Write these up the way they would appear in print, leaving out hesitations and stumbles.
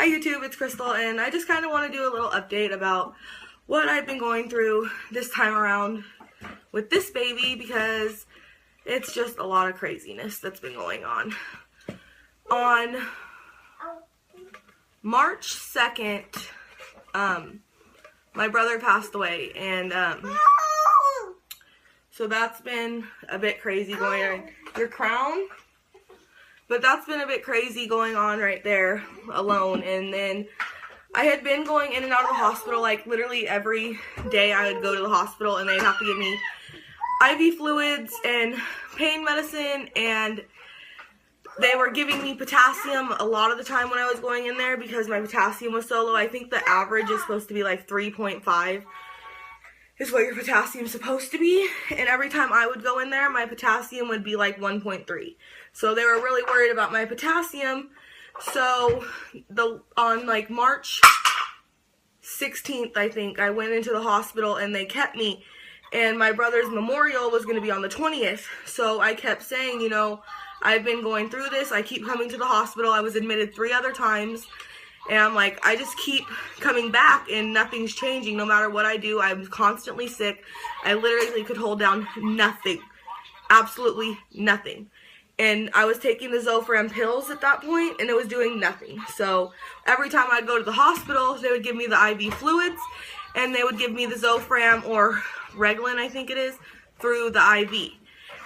Hi YouTube, it's Crystal, and I just kind of want to do a little update about what I've been going through this time around with this baby, because it's just a lot of craziness that's been going on. On March 2nd, my brother passed away, and so that's been a bit crazy going on. Your crown? But that's been a bit crazy going on right there alone. And then I had been going in and out of the hospital, like literally every day I would go to the hospital and they'd have to give me IV fluids and pain medicine, and they were giving me potassium a lot of the time when I was going in there because my potassium was so low. I think the average is supposed to be like 3.5 is what your potassium is supposed to be, and every time I would go in there, my potassium would be like 1.3. So they were really worried about my potassium. So on like March 16th, I think, I went into the hospital and they kept me, and my brother's memorial was going to be on the 20th. So I kept saying, you know, I've been going through this, I keep coming to the hospital, I was admitted 3 other times, and I'm like, I just keep coming back and nothing's changing. No matter what I do, I'm constantly sick. I literally could hold down nothing. Absolutely nothing. And I was taking the Zofran pills at that point, and it was doing nothing. So every time I'd go to the hospital, they would give me the IV fluids, and they would give me the Zofran or Reglan, I think it is, through the IV.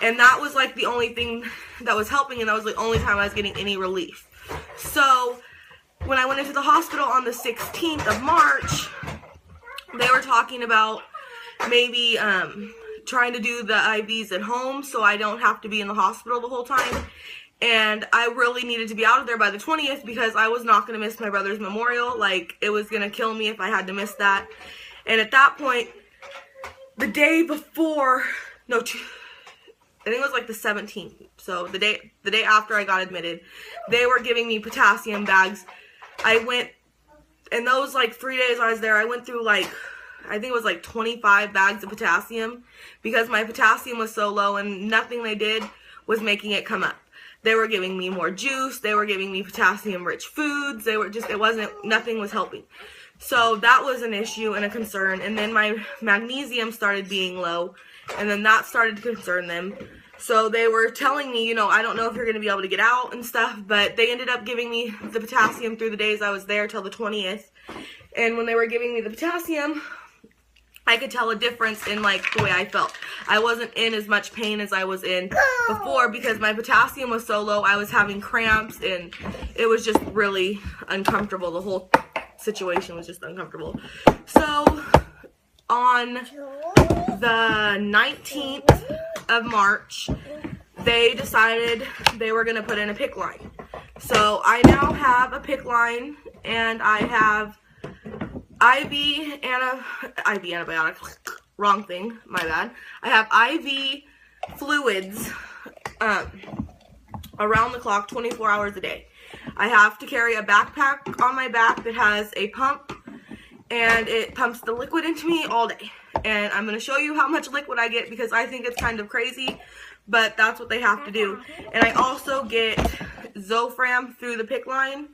And that was like the only thing that was helping, and that was the only time I was getting any relief. So when I went into the hospital on the 16th of March, they were talking about maybe trying to do the IVs at home so I don't have to be in the hospital the whole time. And I really needed to be out of there by the 20th because I was not going to miss my brother's memorial. Like, it was going to kill me if I had to miss that. And at that point, the day before, no, I think it was like the 17th. So the day after I got admitted, they were giving me potassium bags. I went, in those like 3 days I was there, I went through like, I think it was like 25 bags of potassium because my potassium was so low, and nothing they did was making it come up. They were giving me more juice, they were giving me potassium rich foods, they were just, nothing was helping. So that was an issue and a concern. And then my magnesium started being low, and then that started to concern them. So they were telling me, you know, I don't know if you're going to be able to get out and stuff, but they ended up giving me the potassium through the days I was there till the 20th. And when they were giving me the potassium, I could tell a difference in like the way I felt. I wasn't in as much pain as I was in before because my potassium was so low. I was having cramps, and it was just really uncomfortable. The whole situation was just uncomfortable. So on the 19th of March, they decided they were going to put in a PICC line. So I now have a PICC line, and I have IV antibiotics, wrong thing, my bad. I have IV fluids around the clock, 24 hours a day. I have to carry a backpack on my back that has a pump, and it pumps the liquid into me all day. And I'm going to show you how much liquid I get because I think it's kind of crazy, but that's what they have to do. And I also get Zofran through the PICC line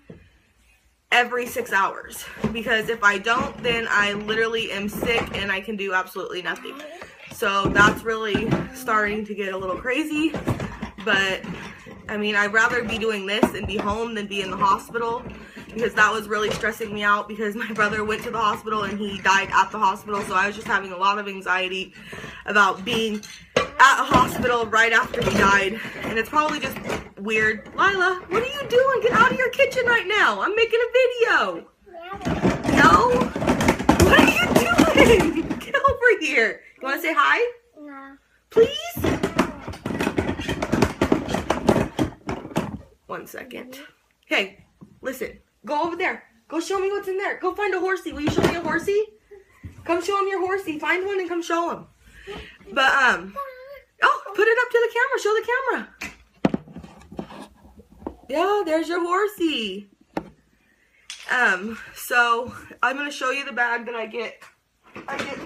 every 6 hours, because if I don't, then I literally am sick and I can do absolutely nothing. So that's really starting to get a little crazy, but I mean, I'd rather be doing this and be home than be in the hospital, because that was really stressing me out because my brother went to the hospital and he died at the hospital. So I was just having a lot of anxiety about being at a hospital right after he died. And it's probably just weird. Lila, what are you doing? Get out of your kitchen right now. I'm making a video. No? What are you doing? Get over here. You want to say hi? No. Please? 1 second. Hey, listen. Go over there. Go show me what's in there. Go find a horsey. Will you show me a horsey? Come show him your horsey. Find one and come show him. But, oh, put it up to the camera. Show the camera. Yeah, there's your horsey. So I'm going to show you the bag that I get. I get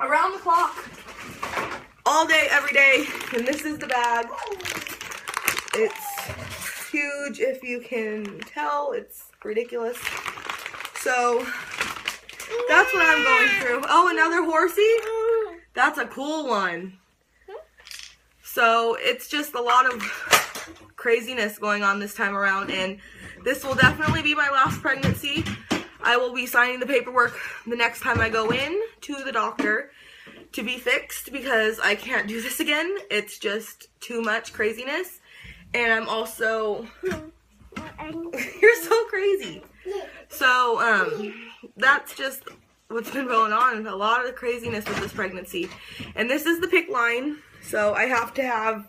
around the clock, all day, every day. And this is the bag. It's huge, if you can tell. It's ridiculous. So that's what I'm going through. Oh, another horsey? That's a cool one. So it's just a lot of craziness going on this time around, and this will definitely be my last pregnancy. I will be signing the paperwork the next time I go in to the doctor to be fixed, because I can't do this again. It's just too much craziness. And I'm also, you're so crazy. So, that's just what's been going on. A lot of the craziness with this pregnancy. And this is the PICC line. So I have to have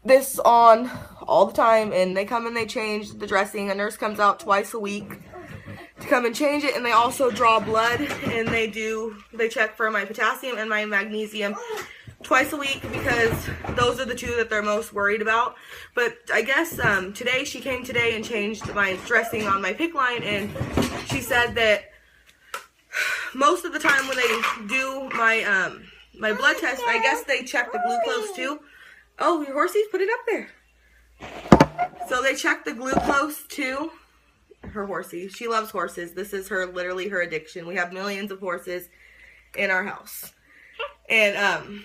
this on all the time. And they come and they change the dressing. A nurse comes out twice a week to come and change it, and they also draw blood, and they check for my potassium and my magnesium twice a week, because those are the two that they're most worried about. But I guess today, she came today and changed my dressing on my PICC line, and she said that most of the time when they do my my blood test, I guess they check the glucose too. Oh, your horsey's put it up there. So they check the glucose too. Her horsey. She loves horses. This is literally her addiction. We have millions of horses in our house. And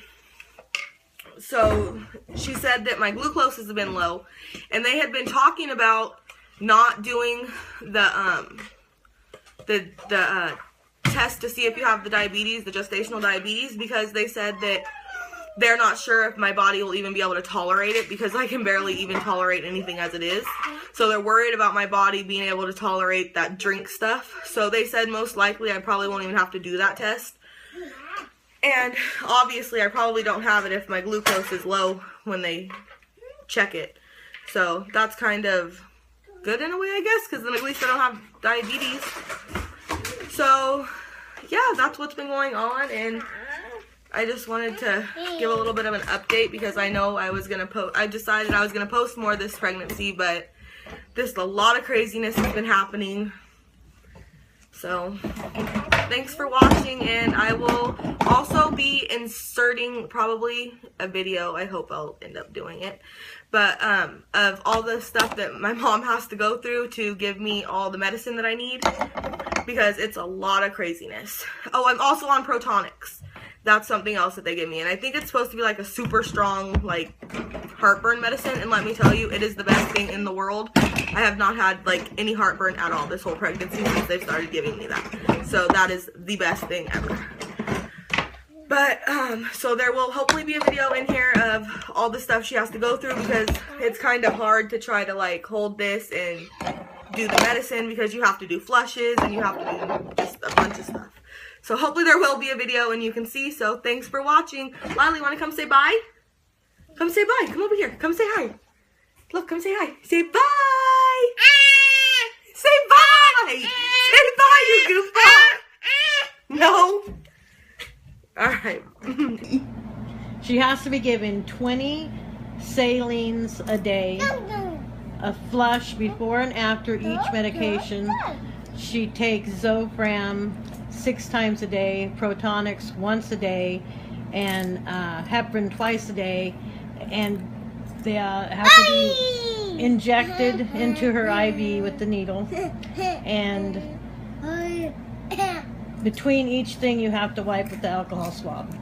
so she said that my glucose has been low, and they had been talking about not doing the test to see if you have the diabetes, the gestational diabetes, because they said that they're not sure if my body will even be able to tolerate it, because I can barely even tolerate anything as it is. So they're worried about my body being able to tolerate that drink stuff. So they said most likely I probably won't even have to do that test. And obviously I probably don't have it if my glucose is low when they check it. So that's kind of good in a way, I guess, because then at least I don't have diabetes. So yeah, that's what's been going on, and I just wanted to give a little bit of an update, because I know I decided I was going to post more this pregnancy, but just a lot of craziness has been happening. So thanks for watching, and I will also be inserting probably a video. I hope I'll end up doing it. But of all the stuff that my mom has to go through to give me all the medicine that I need, because it's a lot of craziness. Oh, I'm also on Protonics. That's something else that they give me, and I think it's supposed to be like a super strong, like, heartburn medicine, and let me tell you, it is the best thing in the world. I have not had, like, any heartburn at all this whole pregnancy since they've started giving me that. So that is the best thing ever. But, so there will hopefully be a video in here of all the stuff she has to go through, because it's kind of hard to try to, like, hold this and do the medicine, because you have to do flushes, and you have to do just a bunch of stuff. So hopefully there will be a video and you can see. So thanks for watching. Lily, want to come say bye? Come say bye. Come over here. Come say hi. Look, come say hi. Say bye. Say bye. Say bye, you goofball. No. All right. She has to be given 20 salines a day, a flush before and after each medication. She takes Zofran 6 times a day, Protonics once a day, and heparin twice a day, and they have to be injected into her IV with the needle, and between each thing you have to wipe with the alcohol swab.